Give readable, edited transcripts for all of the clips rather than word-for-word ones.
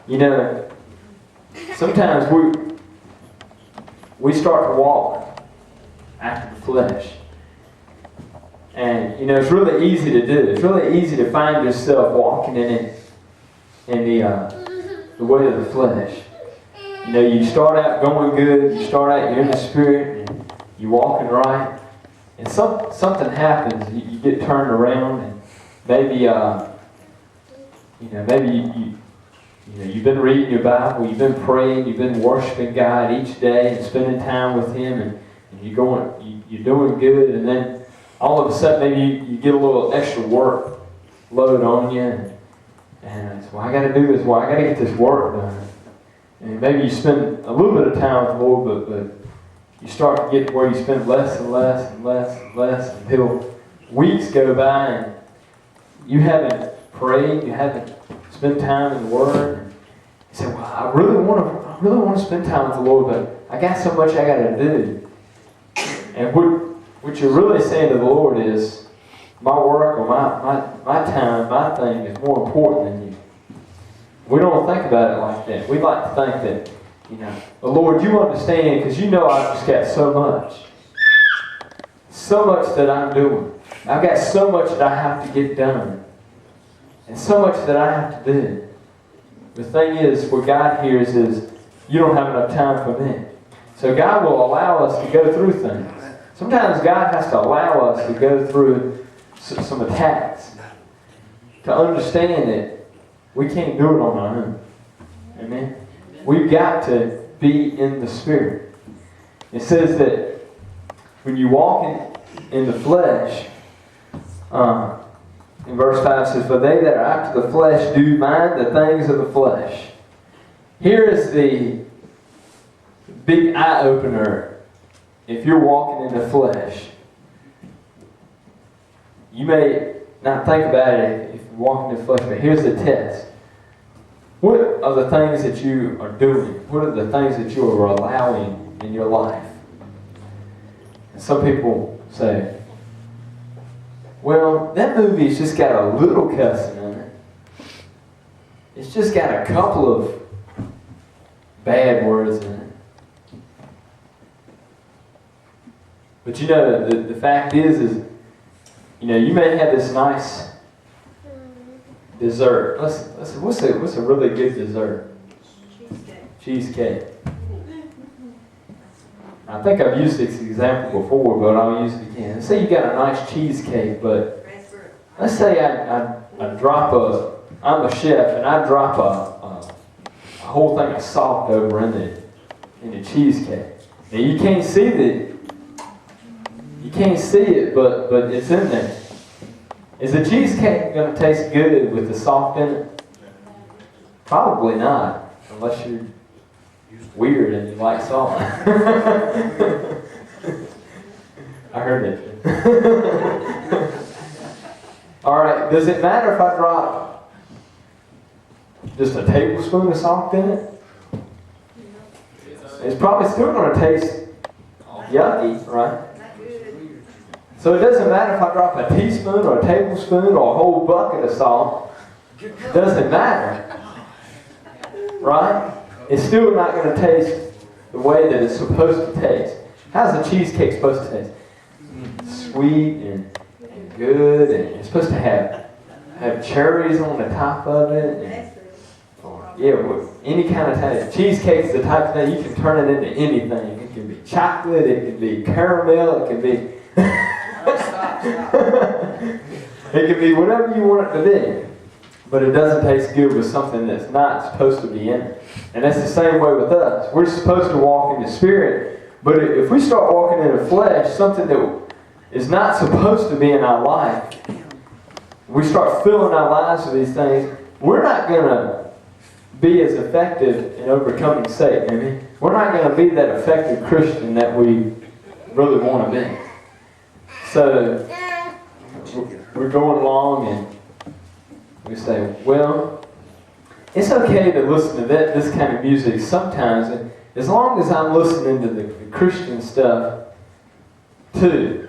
You know, sometimes we start to walk after the flesh. And, you know, it's really easy to do. It's really easy to find yourself walking in the way of the flesh. You know, you start out going good, you start out, you're in the Spirit, and you're walking right. And something happens, you get turned around, and maybe, you've been reading your Bible, you've been praying, you've been worshiping God each day and spending time with Him, and you're doing good, and then all of a sudden maybe you get a little extra work load on you, and it's, well, I got to do this, well, I got to get this work done. And maybe you spend a little bit of time with the Lord, but you start to get where you spend less and less and less and less until weeks go by and you haven't prayed, you haven't spent time in the Word. And you say, well, I really want to spend time with the Lord, but I got so much I got to do. And what you're really saying to the Lord is, my work or my time, my thing is more important than you. We don't think about it like that. We like to think that, you know, but Lord, you understand, because you know I've just got so much that I'm doing. I've got so much that I have to get done, and so much that I have to do. The thing is, what God hears is, you don't have enough time for me. So God will allow us to go through things. Sometimes God has to allow us to go through some attacks to understand that we can't do it on our own. Amen? We've got to be in the Spirit. It says that when you walk in the flesh, in verse 5 says, for they that are after the flesh do mind the things of the flesh. Here is the big eye-opener. If you're walking in the flesh, you may not think about it if you're walking in the flesh, but here's the test. What are the things that you are doing? What are the things that you are allowing in your life? And some people say, well, that movie's just got a little cussing in it. It's just got a couple of bad words in it. But you know, the fact is, you know, you may have this nice dessert. Let's what's a really good dessert? Cheesecake. I think I've used this example before, but I'll use it again. Let's say you got a nice cheesecake, but let's say I'm a chef and I drop a whole thing of salt over in the cheesecake. Now you can't see it, but it's in there. Is the cheesecake going to taste good with the salt in it? Probably not, unless you're weird and you like salt. I heard it. Alright, does it matter if I drop just a tablespoon of salt in it? It's probably still going to taste yucky, right? So it doesn't matter if I drop a teaspoon or a tablespoon or a whole bucket of salt. It doesn't matter. Right? It's still not going to taste the way that it's supposed to taste. How's a cheesecake supposed to taste? Sweet and good, and it's supposed to have cherries on the top of it. Any kind of type. Cheesecake is the type of thing you can turn it into anything. It can be chocolate, it can be caramel, it can be it can be whatever you want it to be. But it doesn't taste good with something that's not supposed to be in it. And that's the same way with us. We're supposed to walk in the Spirit, but if we start walking in the flesh, something that is not supposed to be in our life, we start filling our lives with these things, we're not going to be as effective in overcoming Satan. I mean, we're not going to be that effective Christian that we really want to be. So, we're going along and we say, well, it's okay to listen to this kind of music sometimes, and as long as I'm listening to the Christian stuff too.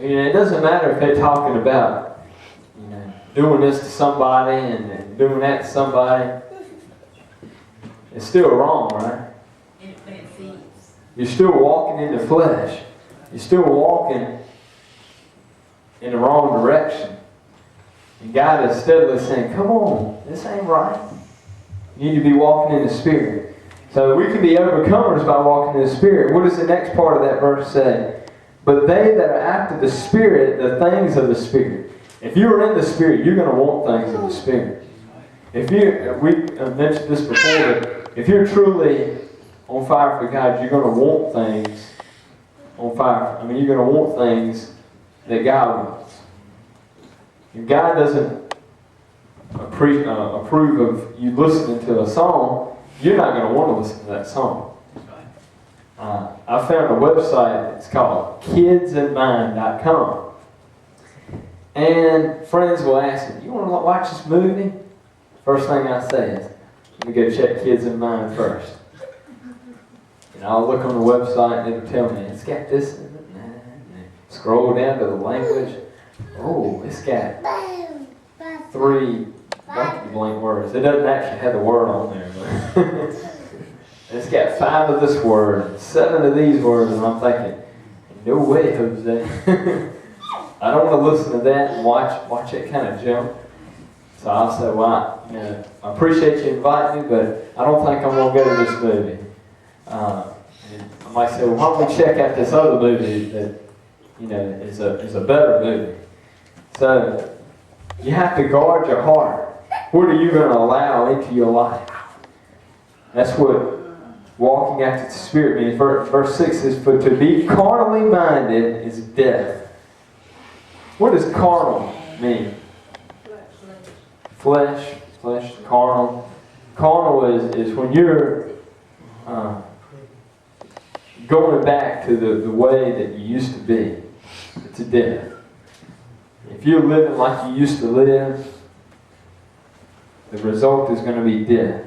You know, it doesn't matter if they're talking about, you know, doing this to somebody and doing that to somebody. it's still wrong, right? You're still walking in the flesh. You're still walking in the wrong direction. And God is steadily saying, come on, this ain't right. You need to be walking in the Spirit. So we can be overcomers by walking in the Spirit. What does the next part of that verse say? But they that are after the Spirit, the things of the Spirit. If you're in the Spirit, you're going to want things of the Spirit. We mentioned this before, but if you're truly on fire for God, you're going to want things on fire. You're going to want things that God wants. If God doesn't approve of you listening to a song, you're not going to want to listen to that song. I found a website, it's called kidsandmind.com. And friends will ask me, you want to watch this movie? First thing I say is, let me go check Kids in Mind first. And I'll look on the website and it'll tell me, it's got this in it. Scroll down to the language. Oh, it's got 3 blank words. It doesn't actually have the word on there, but it's got 5 of this word, 7 of these words, and I'm thinking, no way, Jose. I don't want to listen to that and watch it kind of jump. So I'll say, well, I appreciate you inviting me, but I don't think I'm going to go to this movie. And I might say, well, why don't we check out this other movie that, is a better movie. So you have to guard your heart. What are you going to allow into your life? That's what walking after the Spirit means. Verse 6 says, for to be carnally minded is death. What does carnal mean? Flesh, carnal. Carnal is when you're going back to the way that you used to be. It's a death. If you're living like you used to live, the result is going to be death.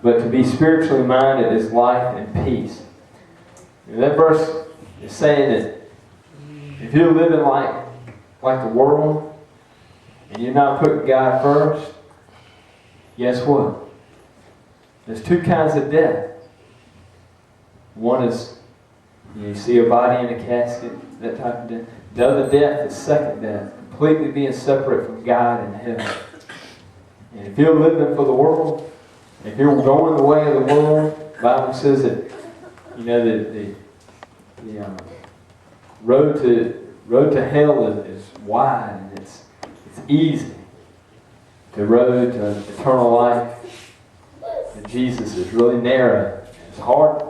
But to be spiritually minded is life and peace. And that verse is saying that if you're living like the world, and you're not putting God first, guess what? There's 2 kinds of death. One is, you see a body in a casket, that type of death. The other death is second death, completely being separate from God and heaven. And if you're living for the world, if you're going the way of the world, the Bible says that, the road to hell is wide and it's easy. The road to eternal life to Jesus is really narrow. It's hard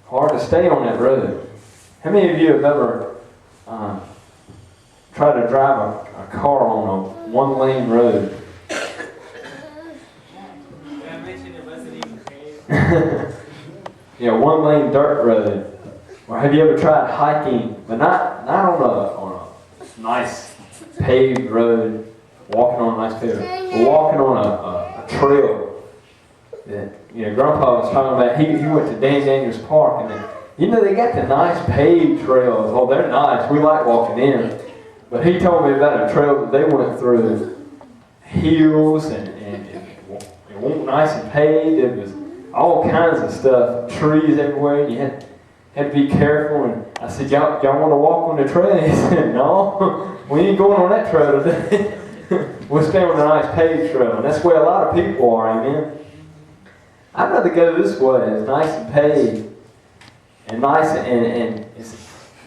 to stay on that road. How many of you have ever tried to drive a car on a 1-lane road? I mentioned it wasn't even paved. 1-lane dirt road. Or have you ever tried hiking, but not on a nice paved road, walking on a nice paved road, but walking on a trail that, Grandpa was talking about. He went to Dan Daniels Park, and they got the nice paved trails. Oh, they're nice. We like walking in. But he told me about a trail that they went through, hills, and it wasn't nice and paved. It was all kinds of stuff, trees everywhere, and you had to be careful. And I said, y'all want to walk on the trail? He said, no, we ain't going on that trail today. We'll stay on a nice paved trail. And that's where a lot of people are, amen. I'd rather go this way. It's nice and paved. And nice and it's,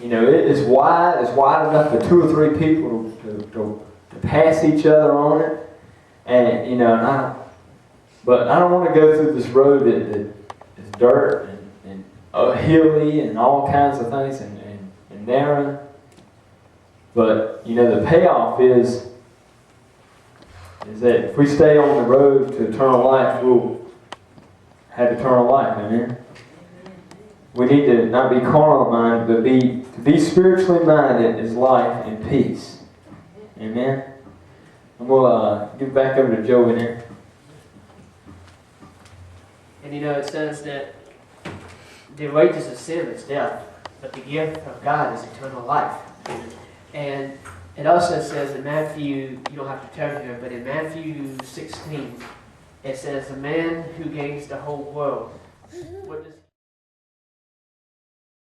it's wide. It's wide enough for 2 or 3 people to pass each other on it. And, but I don't want to go through this road that is dirt and hilly and all kinds of things and narrow. But, the payoff is that if we stay on the road to eternal life, we'll have eternal life, amen? We need to not be carnal minded, but to be spiritually minded is life and peace. Amen? And we'll give it back over to Joe in here. And it says that the wages of sin is death, but the gift of God is eternal life. And it also says in Matthew, you don't have to turn here, but in Matthew 16, it says, "A man who gains the whole world